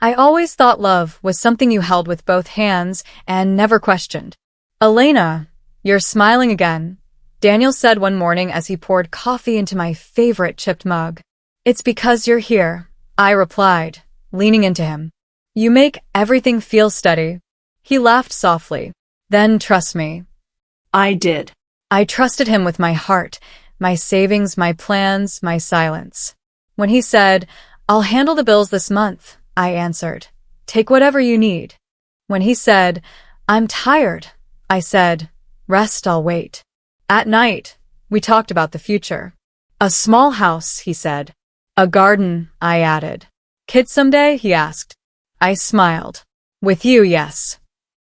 I always thought love was something you held with both hands and never questioned. Elena, you're smiling again, Daniel said one morning as he poured coffee into my favorite chipped mug. It's because you're here, I replied, leaning into him. You make everything feel steady. He laughed softly. Then trust me. I did. I trusted him with my heart, my savings, my plans, my silence. When he said, I'll handle the bills this month, I answered, take whatever you need. When he said, I'm tired, I said, rest, I'll wait. At night, we talked about the future. A small house, he said. A garden, I added. Kids someday, he asked. I smiled. With you, yes.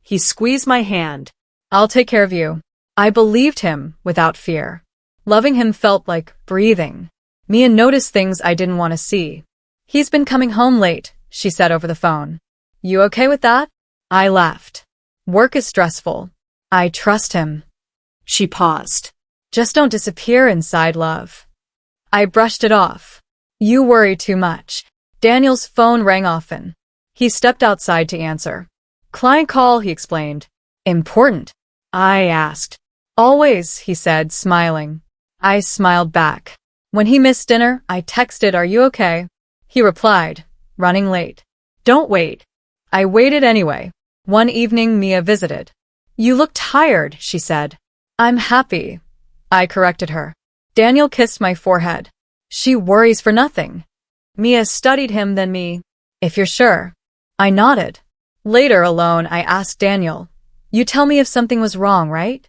He squeezed my hand. I'll take care of you. I believed him without fear. Loving him felt like breathing. Mia noticed things I didn't want to see. He's been coming home late, she said over the phone. You okay with that? I laughed. Work is stressful. I trust him. She paused. Just don't disappear inside love. I brushed it off. You worry too much. Daniel's phone rang often. He stepped outside to answer. Client call, he explained. Important? I asked. Always, he said, smiling. I smiled back. When he missed dinner, I texted, Are you okay? He replied, running late. Don't wait. I waited anyway. One evening, Mia visited. You look tired, she said. I'm happy. I corrected her. Daniel kissed my forehead. She worries for nothing. Mia studied him, then me. If you're sure. I nodded. Later, alone, I asked Daniel. You tell me if something was wrong, right?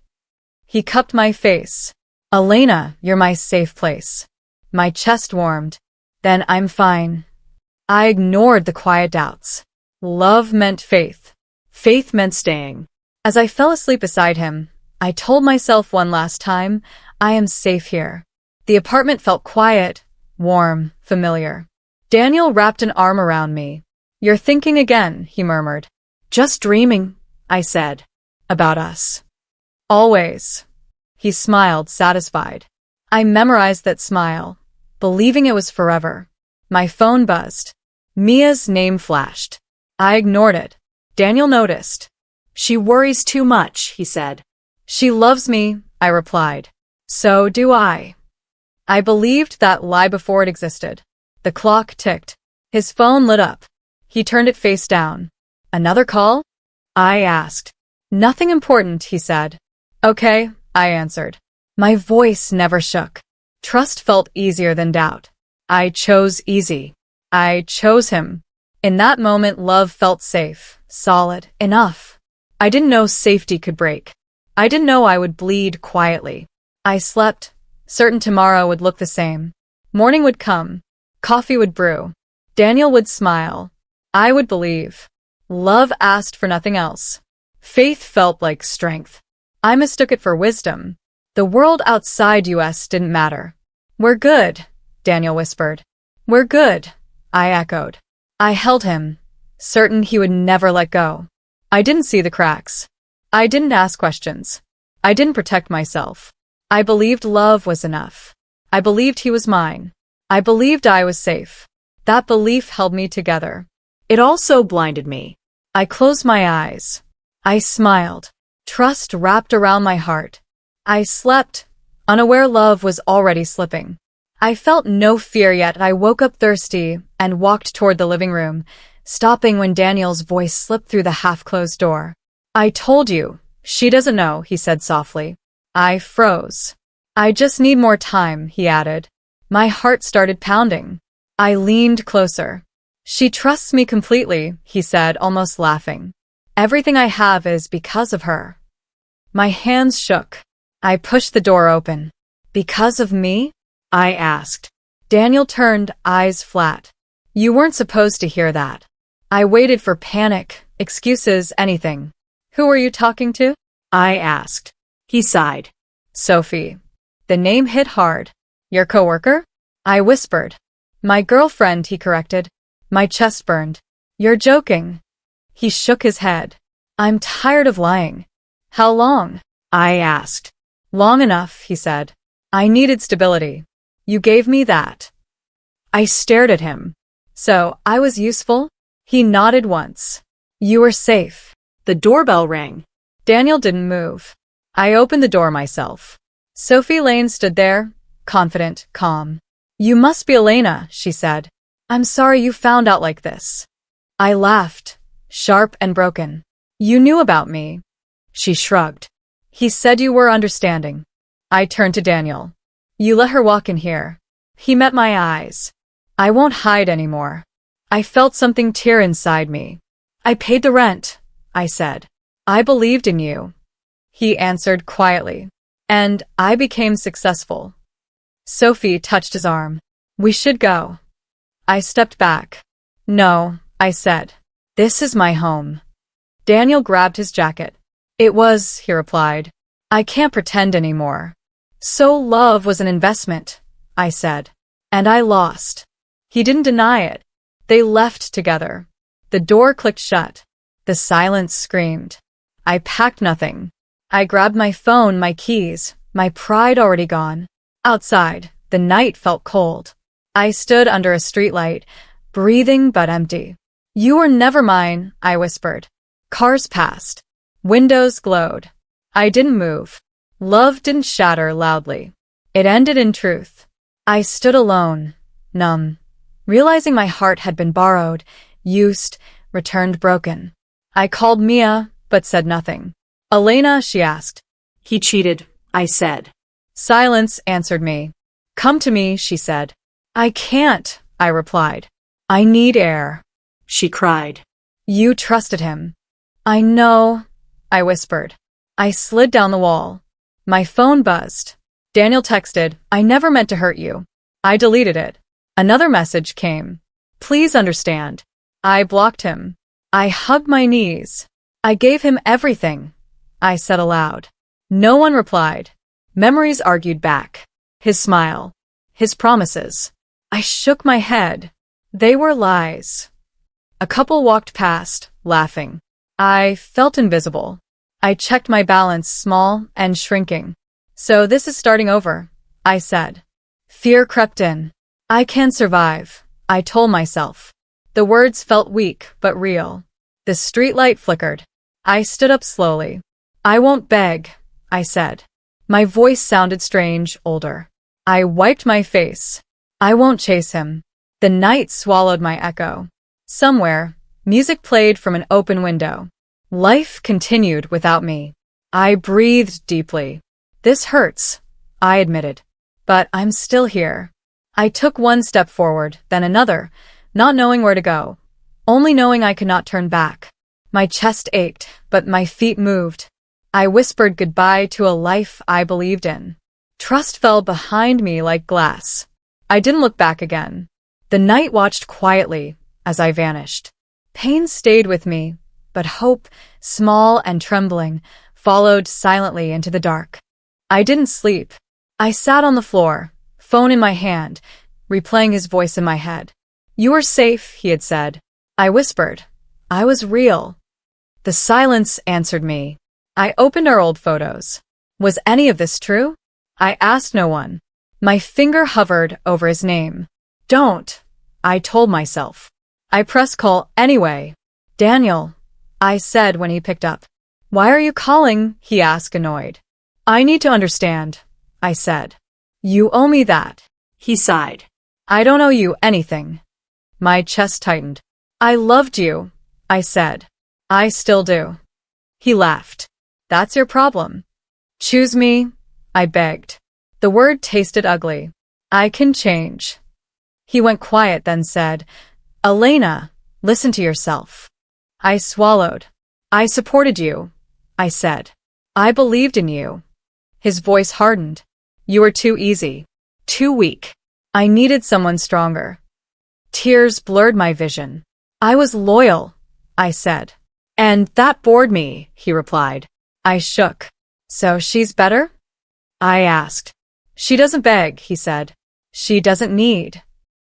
He cupped my face. Elena, you're my safe place. My chest warmed. Then I'm fine. I ignored the quiet doubts. Love meant faith. Faith meant staying. As I fell asleep beside him, I told myself one last time, I am safe here. The apartment felt quiet, warm, familiar. Daniel wrapped an arm around me. You're thinking again, he murmured. Just dreaming, I said. About us. Always. He smiled, satisfied. I memorized that smile, believing it was forever. My phone buzzed. Mia's name flashed. I ignored it. Daniel noticed. She worries too much, he said. She loves me, I replied. So do I. I believed that lie before it existed. The clock ticked. His phone lit up. He turned it face down. Another call? I asked. Nothing important, he said. Okay, I answered. My voice never shook. Trust felt easier than doubt. I chose easy. I chose him. In that moment, love felt safe, solid, enough. I didn't know safety could break. I didn't know I would bleed quietly. I slept, certain tomorrow would look the same. Morning would come. Coffee would brew. Daniel would smile. I would believe. Love asked for nothing else. Faith felt like strength. I mistook it for wisdom. The world outside us didn't matter. We're good, Daniel whispered. We're good, I echoed. I held him, certain he would never let go. I didn't see the cracks. I didn't ask questions. I didn't protect myself. I believed love was enough. I believed he was mine. I believed I was safe. That belief held me together. It also blinded me. I closed my eyes. I smiled. Trust wrapped around my heart. I slept, unaware love was already slipping. I felt no fear yet. I woke up thirsty and walked toward the living room, stopping when Daniel's voice slipped through the half-closed door. I told you, she doesn't know, he said softly. I froze. I just need more time, he added. My heart started pounding. I leaned closer. She trusts me completely, he said, almost laughing. Everything I have is because of her. My hands shook. I pushed the door open. Because of me? I asked. Daniel turned, eyes flat. You weren't supposed to hear that. I waited for panic, excuses, anything. Who were you talking to? I asked. He sighed. Sophie. The name hit hard. Your coworker? I whispered. My girlfriend, he corrected. My chest burned. You're joking. He shook his head. I'm tired of lying. How long? I asked. Long enough, he said. I needed stability. You gave me that. I stared at him. So, I was useful? He nodded once. You were safe. The doorbell rang. Daniel didn't move. I opened the door myself. Sophie Lane stood there, confident, calm. You must be Elena, she said. I'm sorry you found out like this. I laughed, sharp and broken. You knew about me. She shrugged. He said you were understanding. I turned to Daniel. You let her walk in here. He met my eyes. I won't hide anymore. I felt something tear inside me. I paid the rent, I said. I believed in you. He answered quietly. And I became successful. Sophie touched his arm. We should go. I stepped back. No, I said. This is my home. Daniel grabbed his jacket. It was, he replied. I can't pretend anymore. So love was an investment, I said. And I lost. He didn't deny it. They left together. The door clicked shut. The silence screamed. I packed nothing. I grabbed my phone, my keys, my pride already gone. Outside, the night felt cold. I stood under a streetlight, breathing but empty. You were never mine, I whispered. Cars passed. Windows glowed. I didn't move. Love didn't shatter loudly. It ended in truth. I stood alone, numb, realizing my heart had been borrowed, used, returned broken. I called Mia, but said nothing. Elena, she asked. He cheated, I said. Silence answered me. Come to me, she said. I can't, I replied. I need air. She cried. You trusted him. I know, I whispered. I slid down the wall. My phone buzzed. Daniel texted, I never meant to hurt you. I deleted it. Another message came. Please understand. I blocked him. I hugged my knees. I gave him everything, I said aloud. No one replied. Memories argued back. His smile. His promises. I shook my head. They were lies. A couple walked past, laughing. I felt invisible. I checked my balance, small and shrinking. So this is starting over, I said. Fear crept in. I can survive, I told myself. The words felt weak but real. The streetlight flickered. I stood up slowly. I won't beg, I said. My voice sounded strange, older. I wiped my face. I won't chase him. The night swallowed my echo. Somewhere, music played from an open window. Life continued without me. I breathed deeply. This hurts, I admitted. But I'm still here. I took one step forward, then another, not knowing where to go, only knowing I could not turn back. My chest ached, but my feet moved. I whispered goodbye to a life I believed in. Trust fell behind me like glass. I didn't look back again. The night watched quietly as I vanished. Pain stayed with me, but hope, small and trembling, followed silently into the dark. I didn't sleep. I sat on the floor, phone in my hand, replaying his voice in my head. You were safe, he had said. I whispered. I was real. The silence answered me. I opened our old photos. Was any of this true? I asked no one. My finger hovered over his name. Don't, I told myself. I pressed call anyway. Daniel, I said when he picked up. Why are you calling? He asked, annoyed. I need to understand, I said. You owe me that. He sighed. I don't owe you anything. My chest tightened. I loved you, I said. I still do. He laughed. That's your problem. Choose me, I begged. The word tasted ugly. I can change. He went quiet, then said, Elena, listen to yourself. I swallowed. I supported you, I said. I believed in you. His voice hardened. You were too easy. Too weak. I needed someone stronger. Tears blurred my vision. I was loyal, I said. And that bored me, he replied. I shook. So she's better? I asked. She doesn't beg, he said. She doesn't need.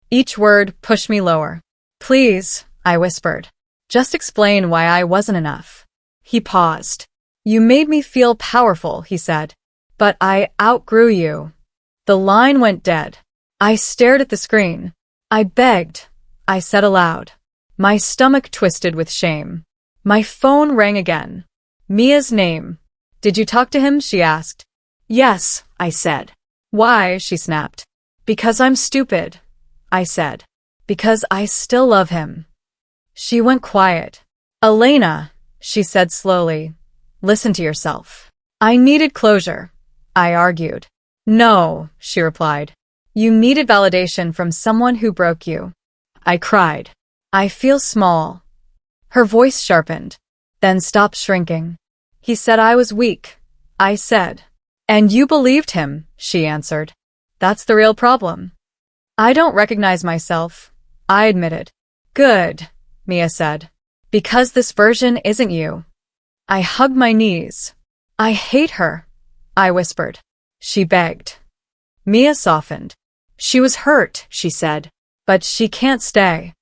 Each word pushed me lower. Please, I whispered. Just explain why I wasn't enough. He paused. You made me feel powerful, he said. But I outgrew you. The line went dead. I stared at the screen. I begged, I said aloud. My stomach twisted with shame. My phone rang again. Mia's name. Did you talk to him? She asked. Yes, I said. Why? She snapped. Because I'm stupid, I said. Because I still love him. She went quiet. Elena, she said slowly, listen to yourself. I needed closure, I argued. No, she replied. You needed validation from someone who broke you. I cried. I feel small. Her voice sharpened, then stopped shrinking. He said I was weak, I said. And you believed him, she answered. That's the real problem. I don't recognize myself, I admitted. Good, Mia said. Because this version isn't you. I hugged my knees. I hate her, I whispered. She begged. Mia softened. She was hurt, she said. But she can't stay.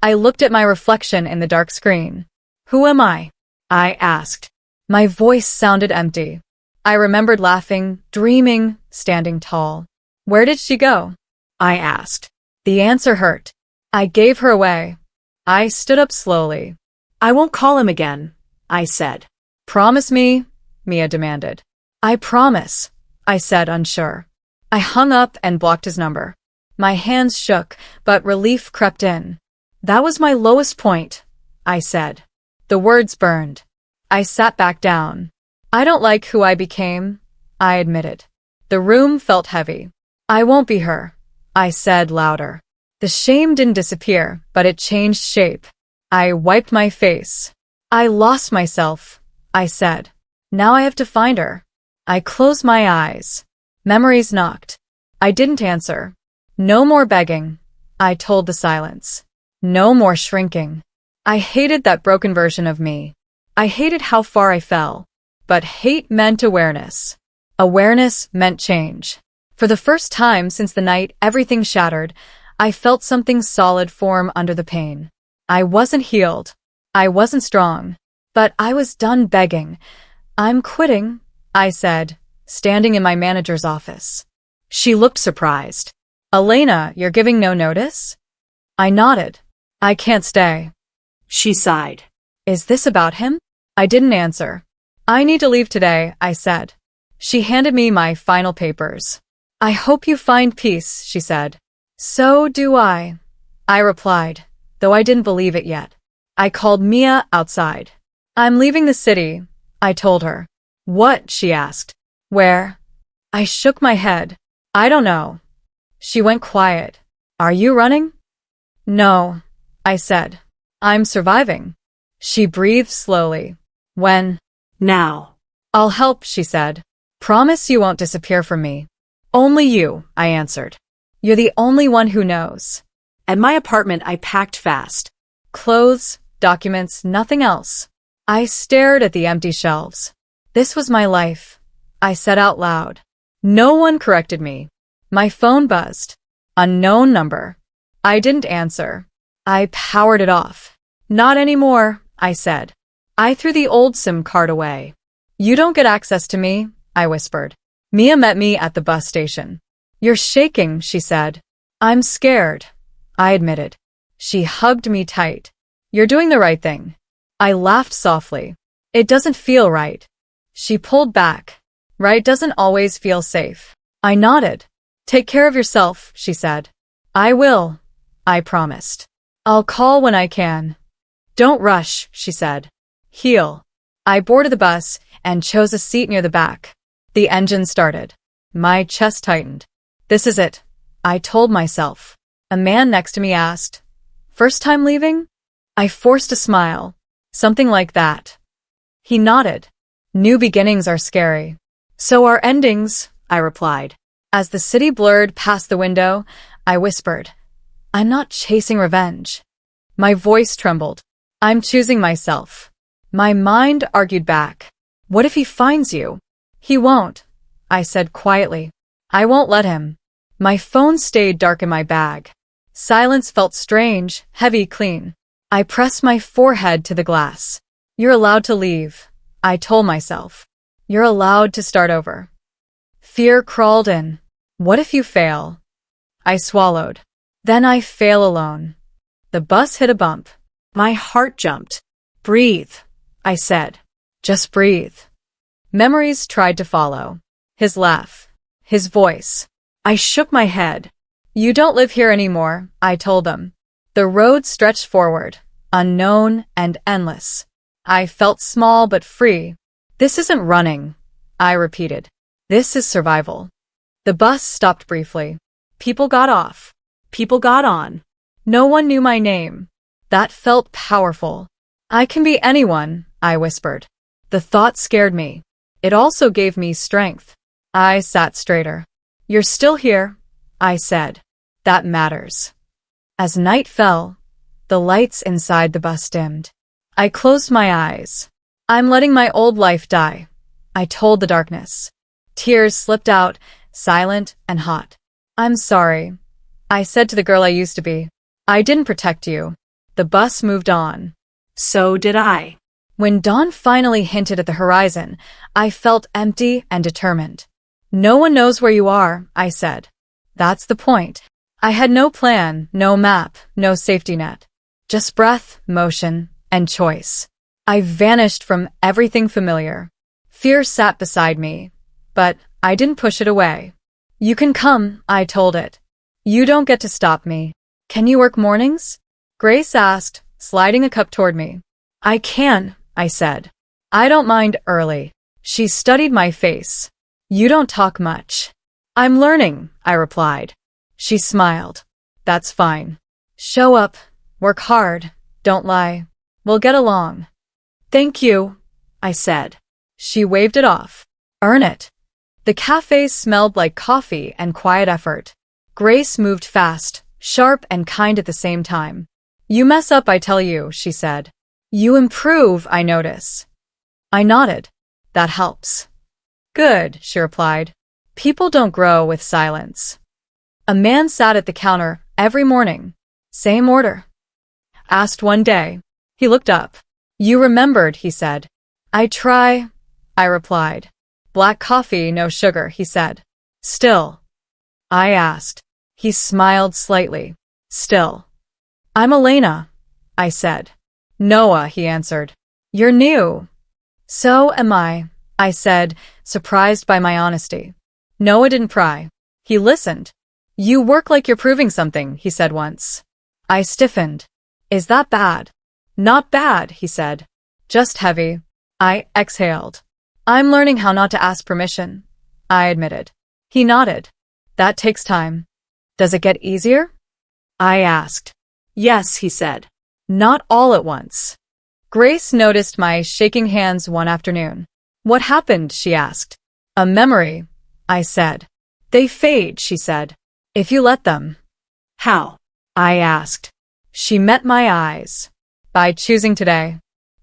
I looked at my reflection in the dark screen. Who am I? I asked. My voice sounded empty. I remembered laughing, dreaming, standing tall. Where did she go? I asked. The answer hurt. I gave her away. I stood up slowly. I won't call him again, I said. Promise me, Mia demanded. I promise, I said, unsure. I hung up and blocked his number. My hands shook, but relief crept in. That was my lowest point, I said. The words burned. I sat back down. I don't like who I became, I admitted. The room felt heavy. I won't be her, I said louder. The shame didn't disappear, but it changed shape. I wiped my face. I lost myself, I said. Now I have to find her. I closed my eyes. Memories knocked. I didn't answer. No more begging, I told the silence. No more shrinking. I hated that broken version of me. I hated how far I fell. But hate meant awareness. Awareness meant change. For the first time since the night everything shattered, I felt something solid form under the pain. I wasn't healed. I wasn't strong. But I was done begging. I'm quitting, I said, standing in my manager's office. She looked surprised. Elena, you're giving no notice? I nodded. I can't stay. She sighed. Is this about him? I didn't answer. I need to leave today, I said. She handed me my final papers. I hope you find peace, she said. So do I replied, though I didn't believe it yet. I called Mia outside. I'm leaving the city, I told her. What? She asked. Where? I shook my head. I don't know. She went quiet. Are you running? No, I said. I'm surviving. She breathed slowly. When? Now. I'll help, she said. Promise you won't disappear from me. Only you, I answered. You're the only one who knows. At my apartment, I packed fast. Clothes, documents, nothing else. I stared at the empty shelves. This was my life, I said out loud. No one corrected me. My phone buzzed. Unknown number. I didn't answer. I powered it off. Not anymore, I said. I threw the old SIM card away. You don't get access to me, I whispered. Mia met me at the bus station. You're shaking, she said. I'm scared, I admitted. She hugged me tight. You're doing the right thing. I laughed softly. It doesn't feel right. She pulled back. Right doesn't always feel safe. I nodded. Take care of yourself, she said. I will, I promised. I'll call when I can. Don't rush, she said. Heal. I boarded the bus and chose a seat near the back. The engine started. My chest tightened. This is it, I told myself. A man next to me asked, First time leaving? I forced a smile. Something like that. He nodded. New beginnings are scary. So are endings, I replied. As the city blurred past the window, I whispered, I'm not chasing revenge. My voice trembled. I'm choosing myself. My mind argued back. What if he finds you? He won't, I said quietly. I won't let him. My phone stayed dark in my bag. Silence felt strange, heavy, clean. I pressed my forehead to the glass. You're allowed to leave, I told myself. You're allowed to start over. Fear crawled in. What if you fail? I swallowed. Then I fail alone. The bus hit a bump. My heart jumped. Breathe, I said. Just breathe. Memories tried to follow. His laugh. His voice. I shook my head. You don't live here anymore, I told them. The road stretched forward, unknown and endless. I felt small but free. This isn't running, I repeated. This is survival. The bus stopped briefly. People got off. People got on. No one knew my name. That felt powerful. I can be anyone, I whispered. The thought scared me. It also gave me strength. I sat straighter. You're still here, I said. That matters. As night fell, the lights inside the bus dimmed. I closed my eyes. I'm letting my old life die, I told the darkness. Tears slipped out, silent and hot. I'm sorry, I said to the girl I used to be. I didn't protect you. The bus moved on. So did I. When dawn finally hinted at the horizon, I felt empty and determined. No one knows where you are, I said. That's the point. I had no plan, no map, no safety net. Just breath, motion, and choice. I vanished from everything familiar. Fear sat beside me, but I didn't push it away. You can come, I told it. You don't get to stop me. Can you work mornings? Grace asked, sliding a cup toward me. I can, I said. I don't mind early. She studied my face. You don't talk much. I'm learning, I replied. She smiled. That's fine. Show up, work hard, don't lie. We'll get along. Thank you, I said. She waved it off. Earn it. The cafe smelled like coffee and quiet effort. Grace moved fast, sharp and kind at the same time. You mess up, I tell you, she said. You improve, I notice. I nodded. That helps. Good, she replied. People don't grow with silence. A man sat at the counter every morning. Same order. Asked one day. He looked up. You remembered, he said. I try, I replied. Black coffee, no sugar, he said. Still. I asked. He smiled slightly. Still. I'm Elena, I said. Noah, he answered. You're new. So am I said, surprised by my honesty. Noah didn't pry. He listened. You work like you're proving something, he said once. I stiffened. Is that bad? Not bad, he said. Just heavy. I exhaled. I'm learning how not to ask permission, I admitted. He nodded. That takes time. Does it get easier? I asked. Yes, he said. Not all at once. Grace noticed my shaking hands one afternoon. What happened? She asked. A memory, I said. They fade, she said. If you let them. How? I asked. She met my eyes. By choosing today.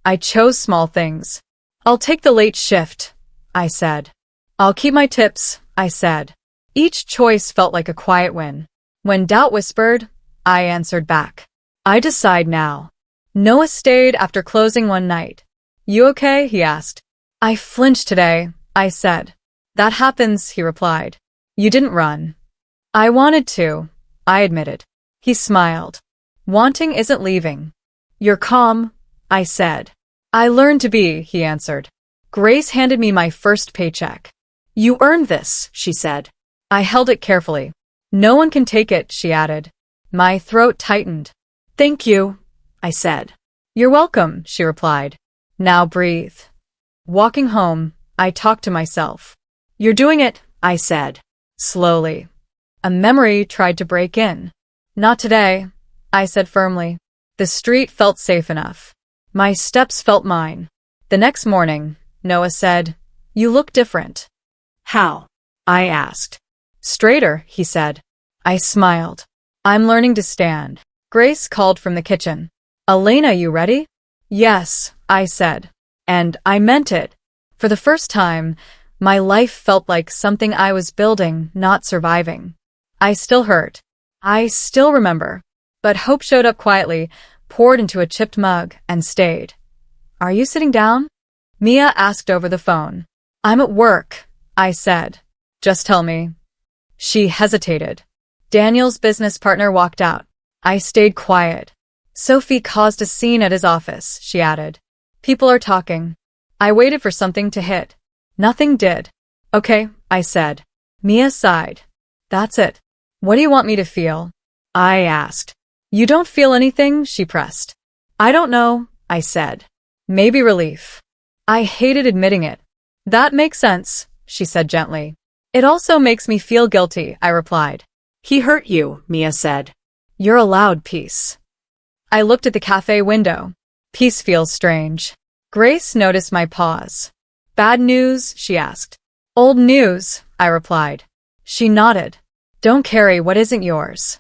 I chose small things. I'll take the late shift, I said. I'll keep my tips, I said. Each choice felt like a quiet win. When doubt whispered, I answered back. I decide now. Noah stayed after closing one night. You okay? He asked. I flinched today, I said. That happens, he replied. You didn't run. I wanted to, I admitted. He smiled. Wanting isn't leaving. You're calm, I said. I learned to be, he answered. Grace handed me my first paycheck. You earned this, she said. I held it carefully. No one can take it, she added. My throat tightened. Thank you, I said. You're welcome, she replied. Now breathe. Walking home, I talked to myself. You're doing it, I said. Slowly. A memory tried to break in. Not today, I said firmly. The street felt safe enough. My steps felt mine. The next morning, Noah said, You look different. How? I asked. Straighter, he said. I smiled. I'm learning to stand. Grace called from the kitchen. Elena, you ready? Yes, I said. And I meant it. For the first time, my life felt like something I was building, not surviving. I still hurt. I still remember. But hope showed up quietly, poured into a chipped mug, and stayed. Are you sitting down? Mia asked over the phone. I'm at work, I said. Just tell me. She hesitated. Daniel's business partner walked out. I stayed quiet. Sophie caused a scene at his office, she added. People are talking. I waited for something to hit. Nothing did. Okay, I said. Mia sighed. That's it. What do you want me to feel? I asked. You don't feel anything, she pressed. I don't know, I said. Maybe relief. I hated admitting it. That makes sense, she said gently. It also makes me feel guilty, I replied. He hurt you, Mia said. You're allowed peace. I looked at the cafe window. Peace feels strange. Grace noticed my pause. Bad news, she asked. Old news, I replied. She nodded. Don't carry what isn't yours.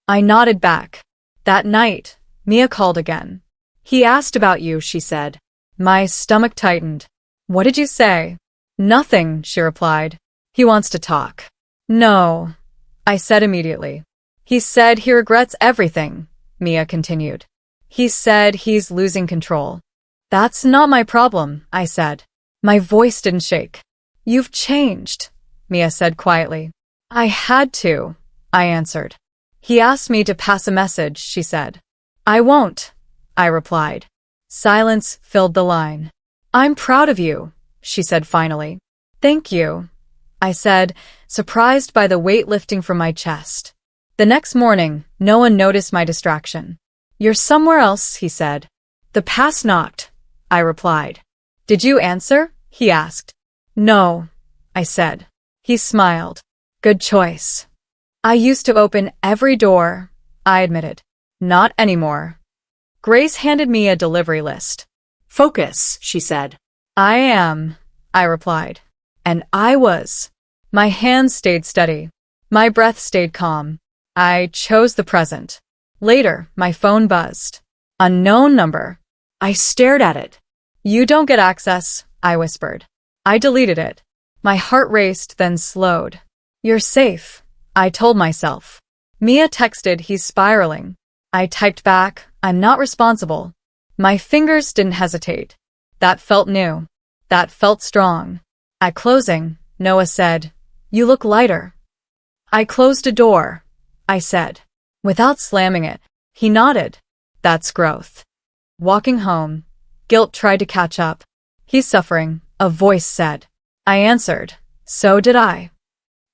I nodded back. That night, Mia called again. He asked about you, she said. My stomach tightened. What did you say? Nothing, she replied. He wants to talk. No, I said immediately. He said he regrets everything, Mia continued. He said he's losing control. That's not my problem, I said. My voice didn't shake. You've changed, Mia said quietly. I had to, I answered. He asked me to pass a message, she said. I won't, I replied. Silence filled the line. I'm proud of you, she said finally. Thank you, I said, surprised by the weight lifting from my chest. The next morning, no one noticed my distraction. You're somewhere else, he said. The past knocked, I replied. Did you answer? He asked. No, I said. He smiled. Good choice. I used to open every door, I admitted. Not anymore. Grace handed me a delivery list. Focus, she said. I am, I replied. And I was. My hands stayed steady. My breath stayed calm. I chose the present. Later, my phone buzzed. Unknown number. I stared at it. You don't get access, I whispered. I deleted it. My heart raced, then slowed. You're safe, I told myself. Mia texted, he's spiraling. I typed back, I'm not responsible. My fingers didn't hesitate. That felt new. That felt strong. At closing, Noah said, You look lighter. I closed a door, I said. Without slamming it, he nodded. That's growth. Walking home, guilt tried to catch up. He's suffering, a voice said. I answered. So did I.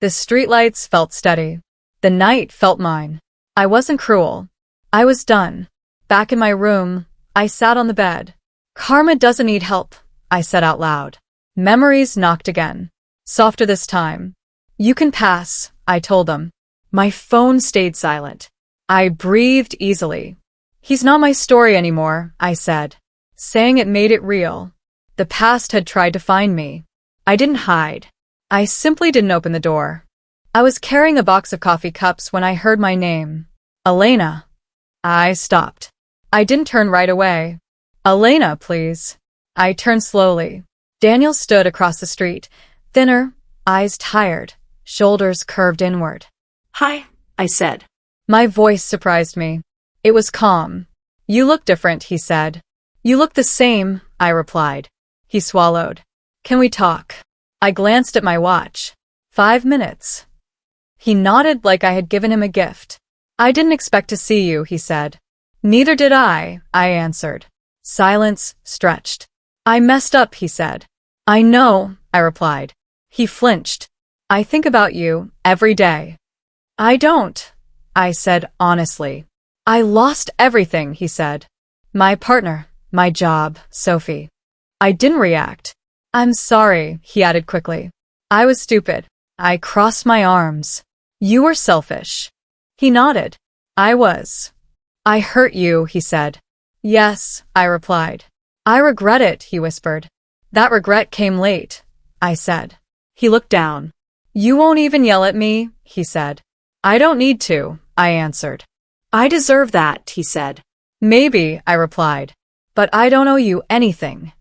The streetlights felt steady. The night felt mine. I wasn't cruel. I was done. Back in my room, I sat on the bed. Karma doesn't need help, I said out loud. Memories knocked again. Softer this time. You can pass, I told them. My phone stayed silent. I breathed easily. He's not my story anymore, I said. Saying it made it real. The past had tried to find me. I didn't hide. I simply didn't open the door. I was carrying a box of coffee cups when I heard my name. Elena. I stopped. I didn't turn right away. Elena, please. I turned slowly. Daniel stood across the street, thinner, eyes tired, shoulders curved inward. Hi, I said. My voice surprised me. It was calm. You look different, he said. You look the same, I replied. He swallowed. Can we talk? I glanced at my watch. 5 minutes. He nodded like I had given him a gift. I didn't expect to see you, he said. Neither did I answered. Silence stretched. I messed up, he said. I know, I replied. He flinched. I think about you every day. I don't, I said honestly. I lost everything, he said. My partner, my job, Sophie. I didn't react. I'm sorry, he added quickly. I was stupid. I crossed my arms. You were selfish. He nodded. I was. I hurt you, he said. Yes, I replied. I regret it, he whispered. That regret came late, I said. He looked down. You won't even yell at me, he said. I don't need to, I answered. I deserve that, he said. Maybe, I replied. But I don't owe you anything.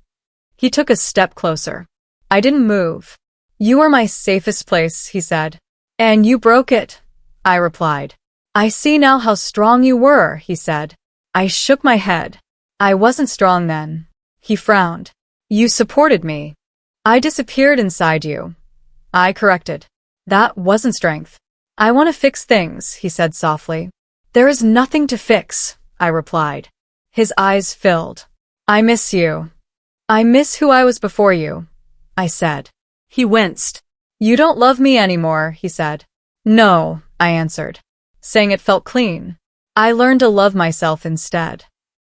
He took a step closer. I didn't move. You were my safest place, he said. And you broke it, I replied. I see now how strong you were, he said. I shook my head. I wasn't strong then. He frowned. You supported me. I disappeared inside you. I corrected. That wasn't strength. I want to fix things, he said softly. There is nothing to fix, I replied. His eyes filled. I miss you. I miss who I was before you, I said. He winced. You don't love me anymore, he said. No, I answered, saying it felt clean. I learned to love myself instead.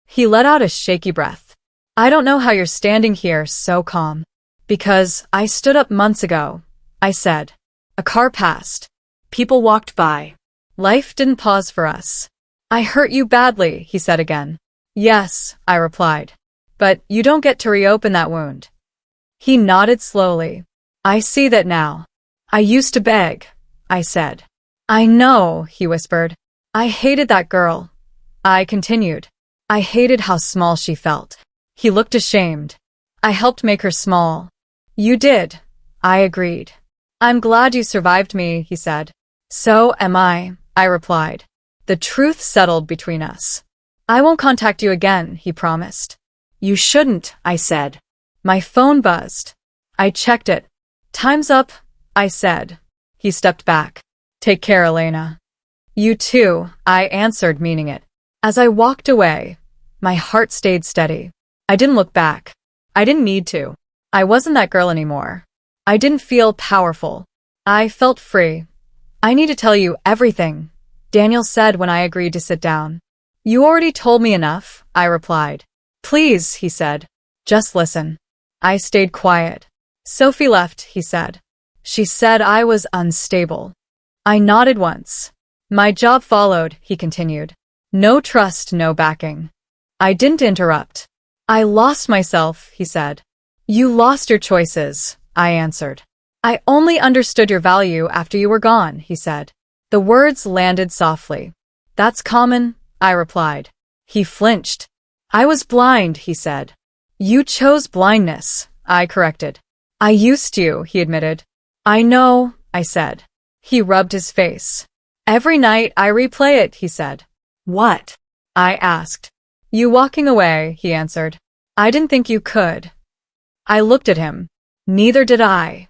He let out a shaky breath. I don't know how you're standing here so calm. Because I stood up months ago, I said. A car passed. People walked by. Life didn't pause for us. I hurt you badly, he said again. Yes, I replied. But you don't get to reopen that wound. He nodded slowly. I see that now. I used to beg, I said. I know, he whispered. I hated that girl. I continued. I hated how small she felt. He looked ashamed. I helped make her small. You did, I agreed. I'm glad you survived me, he said. So am I replied. The truth settled between us. I won't contact you again, he promised. You shouldn't, I said. My phone buzzed. I checked it. Time's up, I said. He stepped back. Take care, Elena. You too, I answered, meaning it. As I walked away, my heart stayed steady. I didn't look back. I didn't need to. I wasn't that girl anymore. I didn't feel powerful. I felt free. I need to tell you everything, Daniel said when I agreed to sit down. You already told me enough, I replied. Please, he said. Just listen. I stayed quiet. Sophie left, he said. She said I was unstable. I nodded once. My job followed, he continued. No trust, no backing. I didn't interrupt. I lost myself, he said. You lost your choices, I answered. I only understood your value after you were gone, he said. The words landed softly. That's common, I replied. He flinched. I was blind, he said. You chose blindness, I corrected. I used to, he admitted. I know, I said. He rubbed his face. Every night I replay it, he said. What? I asked. You walking away, he answered. I didn't think you could. I looked at him. Neither did I.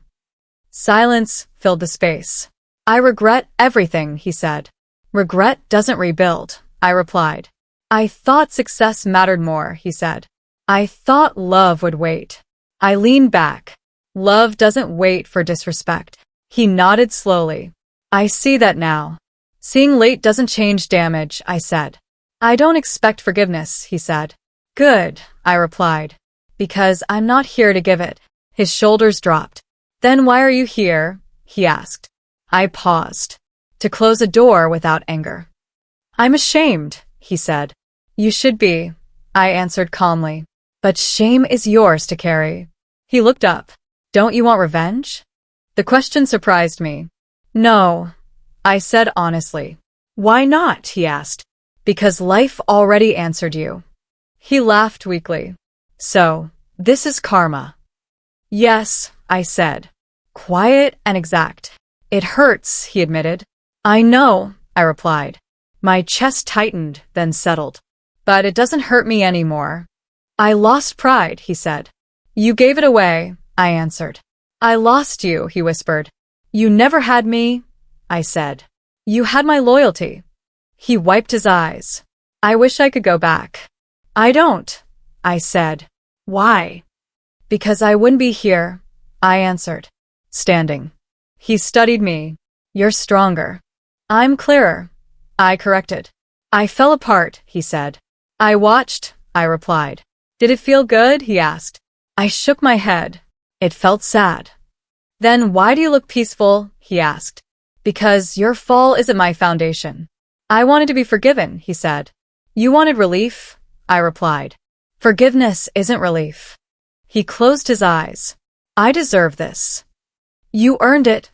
Silence filled the space. I regret everything, he said. Regret doesn't rebuild, I replied. I thought success mattered more, he said. I thought love would wait. I leaned back. Love doesn't wait for disrespect. He nodded slowly. I see that now. Seeing late doesn't change damage, I said. I don't expect forgiveness, he said. Good, I replied. Because I'm not here to give it. His shoulders dropped. Then why are you here? He asked. I paused. To close a door without anger. I'm ashamed, he said. You should be, I answered calmly. But shame is yours to carry. He looked up. Don't you want revenge? The question surprised me. No, I said honestly. Why not? He asked. Because life already answered you. He laughed weakly. So, this is karma. Yes, I said. Quiet and exact. It hurts, he admitted. I know, I replied. My chest tightened, then settled. But it doesn't hurt me anymore. I lost pride, he said. You gave it away, I answered. I lost you, he whispered. You never had me, I said. You had my loyalty. He wiped his eyes. I wish I could go back. I don't, I said. Why? Because I wouldn't be here, I answered. Standing. He studied me. You're stronger. I'm clearer, I corrected. I fell apart, he said. I watched, I replied. Did it feel good? He asked. I shook my head. It felt sad. Then why do you look peaceful? He asked. Because your fall isn't my foundation. I wanted to be forgiven, he said. You wanted relief? I replied. Forgiveness isn't relief. He closed his eyes. I deserve this. You earned it,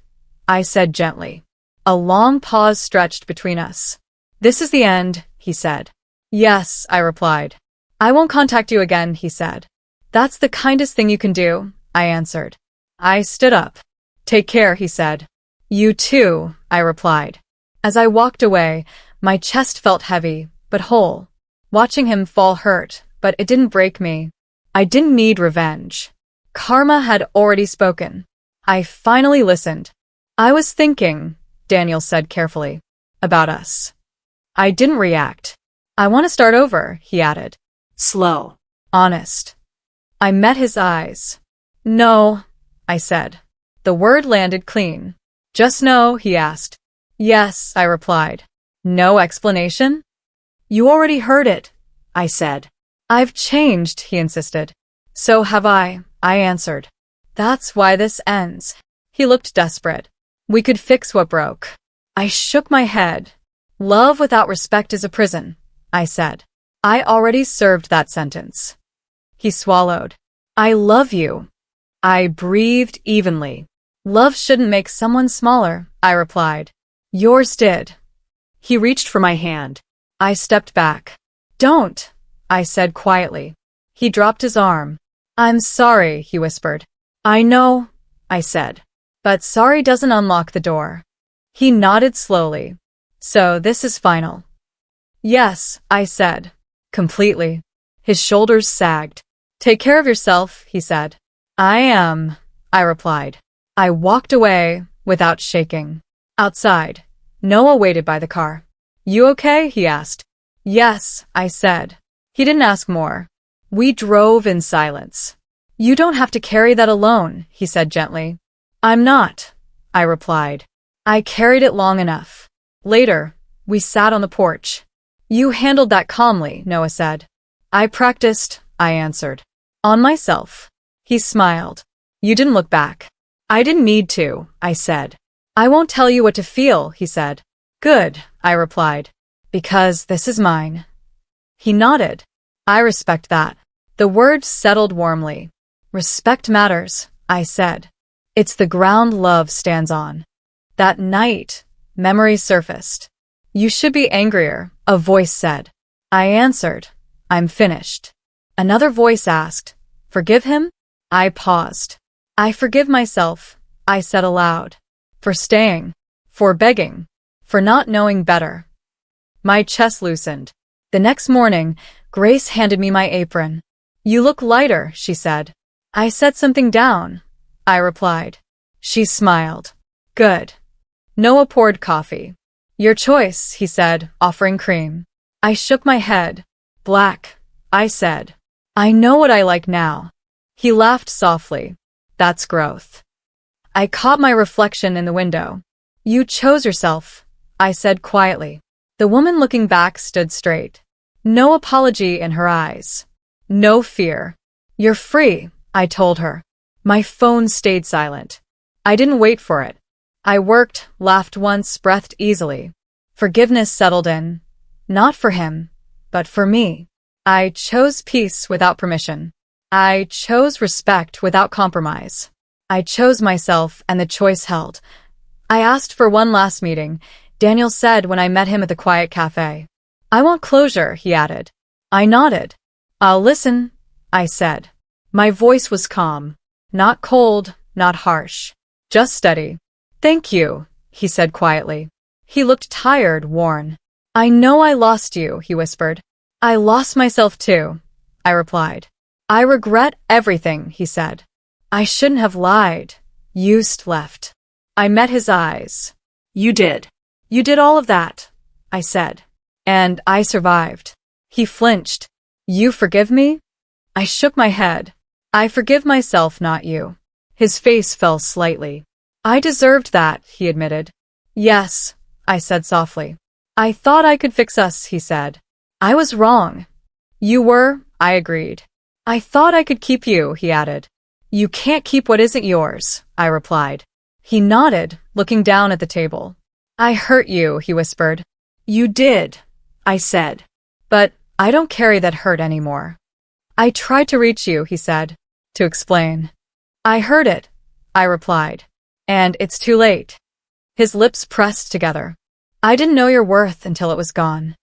I said gently. A long pause stretched between us. This is the end, he said. Yes, I replied. I won't contact you again, he said. That's the kindest thing you can do, I answered. I stood up. Take care, he said. You too, I replied. As I walked away, my chest felt heavy, but whole. Watching him fall hurt, but it didn't break me. I didn't need revenge. Karma had already spoken. I finally listened. I was thinking, Daniel said carefully, about us. I didn't react. I want to start over, he added. Slow. Honest. I met his eyes. No, I said. The word landed clean. Just no, he asked. Yes, I replied. No explanation? You already heard it, I said. I've changed, he insisted. So have I answered. That's why this ends. He looked desperate. We could fix what broke. I shook my head. Love without respect is a prison, I said. I already served that sentence. He swallowed. I love you. I breathed evenly. Love shouldn't make someone smaller, I replied. Yours did. He reached for my hand. I stepped back. Don't, I said quietly. He dropped his arm. I'm sorry, he whispered. I know, I said. But sorry doesn't unlock the door. He nodded slowly. So this is final. Yes, I said. Completely. His shoulders sagged. Take care of yourself, he said. I am, I replied. I walked away without shaking. Outside, Noah waited by the car. You okay? He asked. Yes, I said. He didn't ask more. We drove in silence. You don't have to carry that alone, he said gently. I'm not, I replied. I carried it long enough. Later, we sat on the porch. You handled that calmly, Noah said. I practiced, I answered. On myself. He smiled. You didn't look back. I didn't need to, I said. I won't tell you what to feel, he said. Good, I replied. Because this is mine. He nodded. I respect that. The words settled warmly. Respect matters, I said. It's the ground love stands on. That night, memories surfaced. You should be angrier, a voice said. I answered. I'm finished. Another voice asked. Forgive him? I paused. I forgive myself, I said aloud. For staying. For begging. For not knowing better. My chest loosened. The next morning, Grace handed me my apron. You look lighter, she said. I set something down, I replied. She smiled. Good. Noah poured coffee. Your choice, he said, offering cream. I shook my head. Black, I said. I know what I like now. He laughed softly. That's growth. I caught my reflection in the window. You chose yourself, I said quietly. The woman looking back stood straight. No apology in her eyes. No fear. You're free, I told her. My phone stayed silent. I didn't wait for it. I worked, laughed once, breathed easily. Forgiveness settled in. Not for him, but for me. I chose peace without permission. I chose respect without compromise. I chose myself, and the choice held. I asked for one last meeting, Daniel said when I met him at the quiet cafe. I want closure, he added. I nodded. I'll listen, I said. My voice was calm. Not cold, not harsh. Just steady. Thank you, he said quietly. He looked tired, worn. I know I lost you, he whispered. I lost myself too, I replied. I regret everything, he said. I shouldn't have lied. Used left. I met his eyes. You did. You did all of that, I said. And I survived. He flinched. You forgive me? I shook my head. I forgive myself, not you. His face fell slightly. I deserved that, he admitted. Yes, I said softly. I thought I could fix us, he said. I was wrong. You were, I agreed. I thought I could keep you, he added. You can't keep what isn't yours, I replied. He nodded, looking down at the table. I hurt you, he whispered. You did, I said. But I don't carry that hurt anymore. I tried to reach you, he said, to explain. I heard it, I replied. And it's too late. His lips pressed together. I didn't know your worth until it was gone.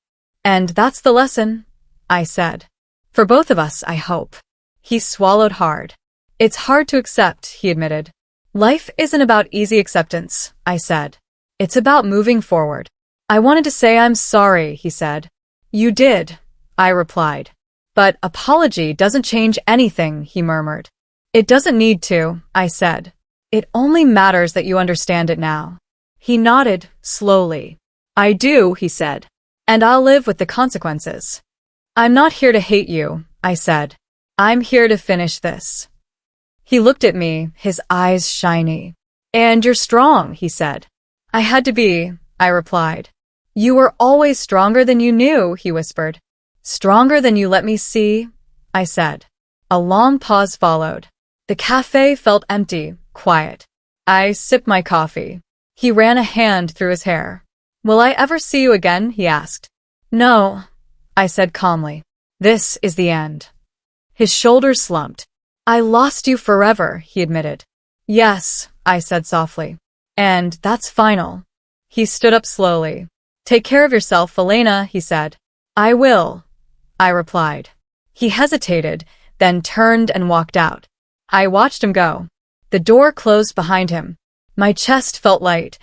And that's the lesson, I said. For both of us, I hope. He swallowed hard. It's hard to accept, he admitted. Life isn't about easy acceptance, I said. It's about moving forward. I wanted to say I'm sorry, he said. You did, I replied. But apology doesn't change anything, he murmured. It doesn't need to, I said. It only matters that you understand it now. He nodded, slowly. I do, he said. and I'll live with the consequences. I'm not here to hate you, I said. I'm here to finish this. He looked at me, his eyes shiny. And you're strong, he said. I had to be, I replied. You were always stronger than you knew, he whispered. Stronger than you let me see, I said. A long pause followed. The cafe felt empty, quiet. I sipped my coffee. He ran a hand through his hair. Will I ever see you again? He asked. No, I said calmly. This is the end. His shoulders slumped. I lost you forever, he admitted. Yes, I said softly. And that's final. He stood up slowly. Take care of yourself, Elena, he said. I will, I replied. He hesitated, then turned and walked out. I watched him go. The door closed behind him. My chest felt light,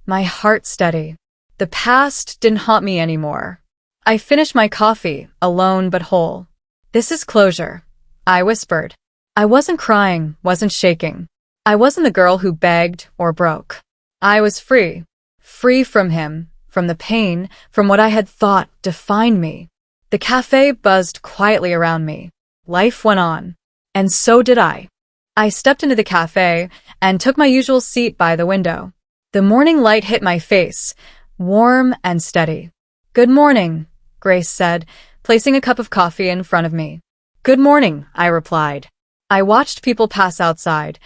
my heart steady. The past didn't haunt me anymore. I finished my coffee, alone but whole. This is closure, I whispered. I wasn't crying, wasn't shaking. I wasn't the girl who begged or broke. I was free. Free from him, from the pain, from what I had thought defined me. The cafe buzzed quietly around me. Life went on. And so did I. I stepped into the cafe and took my usual seat by the window. The morning light hit my face, warm and steady. Good morning, Grace said, placing a cup of coffee in front of me. Good morning, I replied. I watched people pass outside,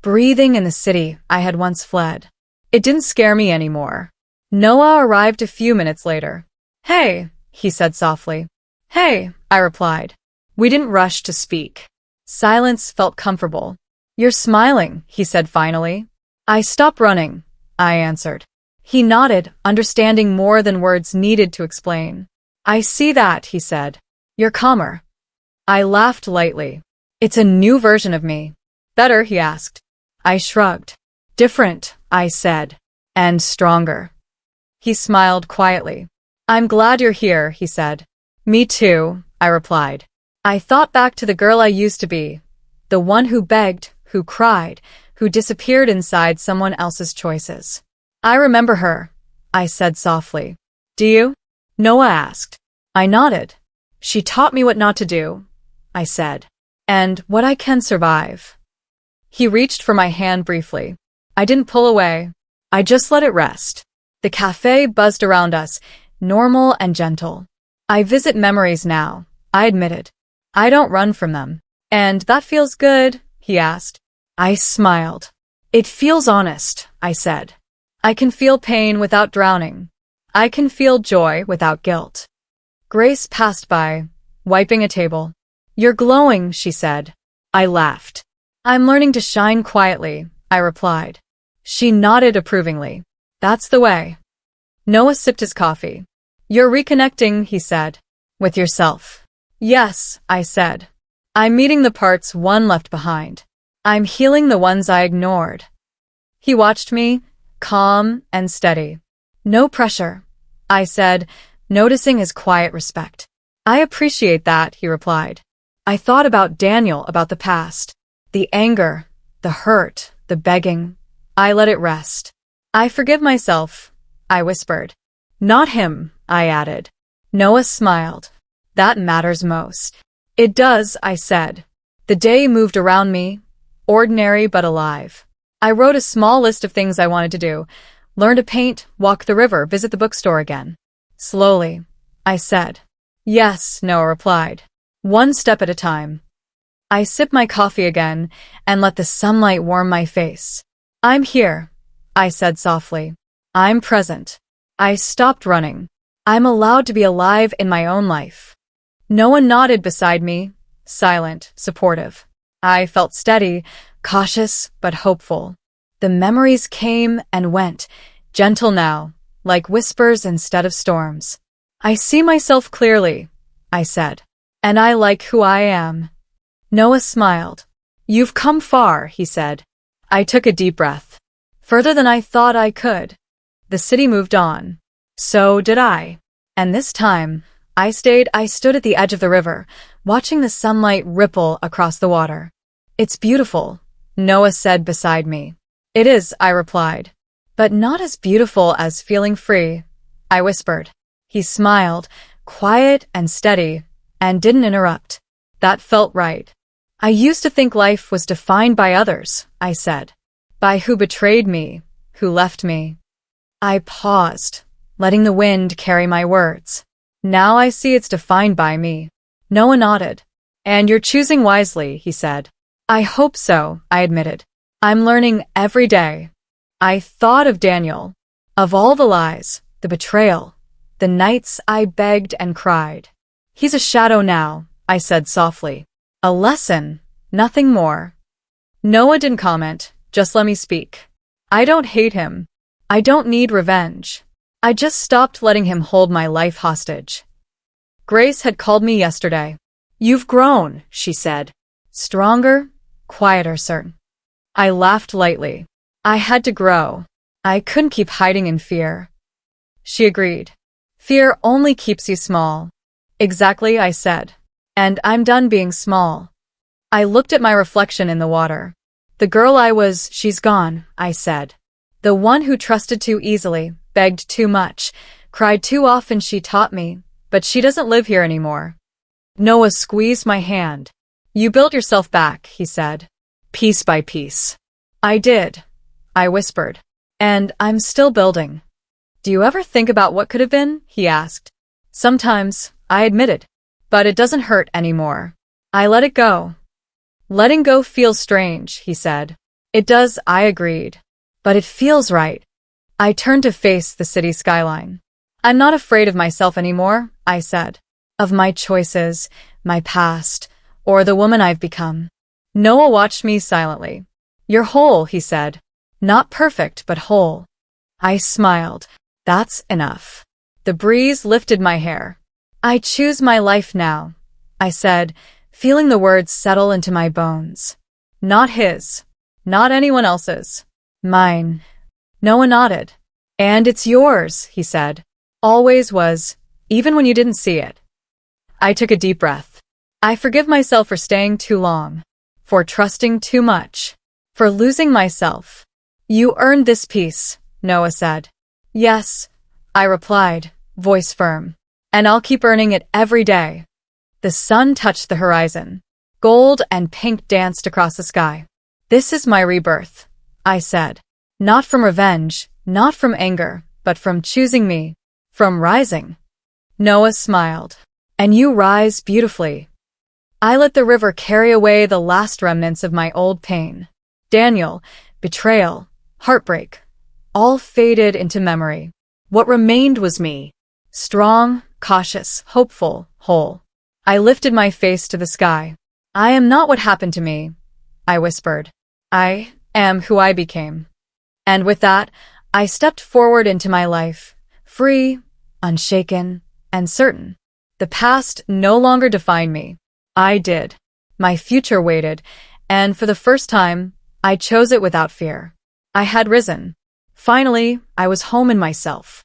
breathing in the city I had once fled. It didn't scare me anymore. Noah arrived a few minutes later. Hey, he said softly. Hey, I replied. We didn't rush to speak. Silence felt comfortable. You're smiling, he said finally. I stopped running, I answered. He nodded, understanding more than words needed to explain. I see that, he said. You're calmer. I laughed lightly. It's a new version of me. Better, he asked. I shrugged. Different, I said. And stronger. He smiled quietly. I'm glad you're here, he said. Me too, I replied. I thought back to the girl I used to be. The one who begged, who cried, who disappeared inside someone else's choices. I remember her, I said softly. Do you? Noah asked. I nodded. She taught me what not to do, I said. And what I can survive. He reached for my hand briefly. I didn't pull away. I just let it rest. The cafe buzzed around us, normal and gentle. I visit memories now, I admitted. I don't run from them. And that feels good, he asked. I smiled. It feels honest, I said. I can feel pain without drowning. I can feel joy without guilt. Grace passed by, wiping a table. You're glowing, she said. I laughed. I'm learning to shine quietly, I replied. She nodded approvingly. That's the way. Noah sipped his coffee. You're reconnecting, he said. With yourself. Yes, I said. I'm meeting the parts one left behind. I'm healing the ones I ignored. He watched me, calm and steady. No pressure, I said, noticing his quiet respect. I appreciate that, he replied. I thought about Daniel, about the past. The anger, the hurt, the begging. I let it rest. I forgive myself, I whispered. Not him, I added. Noah smiled. That matters most. It does, I said. The day moved around me, ordinary but alive. I wrote a small list of things I wanted to do. Learn to paint, walk the river, visit the bookstore again. Slowly, I said. Yes, Noah replied. One step at a time. I sipped my coffee again and let the sunlight warm my face. I'm here, I said softly. I'm present. I stopped running. I'm allowed to be alive in my own life. Noah nodded beside me, silent, supportive. I felt steady, cautious, but hopeful. The memories came and went, gentle now, like whispers instead of storms. I see myself clearly, I said. And I like who I am. Noah smiled. You've come far, he said. I took a deep breath. Further than I thought I could. The city moved on. So did I. And this time, I stood at the edge of the river, watching the sunlight ripple across the water. It's beautiful, Noah said beside me. It is, I replied. But not as beautiful as feeling free, I whispered. He smiled, quiet and steady, and didn't interrupt. That felt right. I used to think life was defined by others, I said. By who betrayed me, who left me. I paused, letting the wind carry my words. Now I see it's defined by me. Noah nodded. And you're choosing wisely, he said. I hope so, I admitted. I'm learning every day. I thought of Daniel. Of all the lies, the betrayal, the nights I begged and cried. He's a shadow now, I said softly. A lesson, nothing more. Noah didn't comment, just let me speak. I don't hate him. I don't need revenge. I just stopped letting him hold my life hostage. Grace had called me yesterday. You've grown, she said. Stronger, quieter, certain. I laughed lightly. I had to grow. I couldn't keep hiding in fear. She agreed. Fear only keeps you small. Exactly, I said. And I'm done being small. I looked at my reflection in the water. The girl she's gone, I said. The one who trusted too easily, begged too much, cried too often. She taught me, but she doesn't live here anymore. Noah squeezed my hand. You built yourself back, he said. Piece by piece. I did, I whispered. And I'm still building. Do you ever think about what could have been? He asked. Sometimes, I admitted. But it doesn't hurt anymore. I let it go. Letting go feels strange, he said. It does, I agreed. But it feels right. I turned to face the city skyline. I'm not afraid of myself anymore, I said. Of my choices, my past, or the woman I've become. Noah watched me silently. You're whole, he said. Not perfect, but whole. I smiled. That's enough. The breeze lifted my hair. I choose my life now, I said, feeling the words settle into my bones. Not his. Not anyone else's. Mine. Noah nodded. And it's yours, he said. Always was, even when you didn't see it. I took a deep breath. I forgive myself for staying too long, for trusting too much, for losing myself. You earned this peace, Noah said. Yes, I replied, voice firm. And I'll keep earning it every day. The sun touched the horizon. Gold and pink danced across the sky. This is my rebirth, I said. Not from revenge, not from anger, but from choosing me, from rising. Noah smiled. And you rise beautifully. I let the river carry away the last remnants of my old pain. Daniel, betrayal, heartbreak, all faded into memory. What remained was me. Strong, cautious, hopeful, whole. I lifted my face to the sky. I am not what happened to me, I whispered. I am who I became. And with that, I stepped forward into my life, free, unshaken, and certain. The past no longer defined me. I did. My future waited, and for the first time, I chose it without fear. I had risen. Finally, I was home in myself.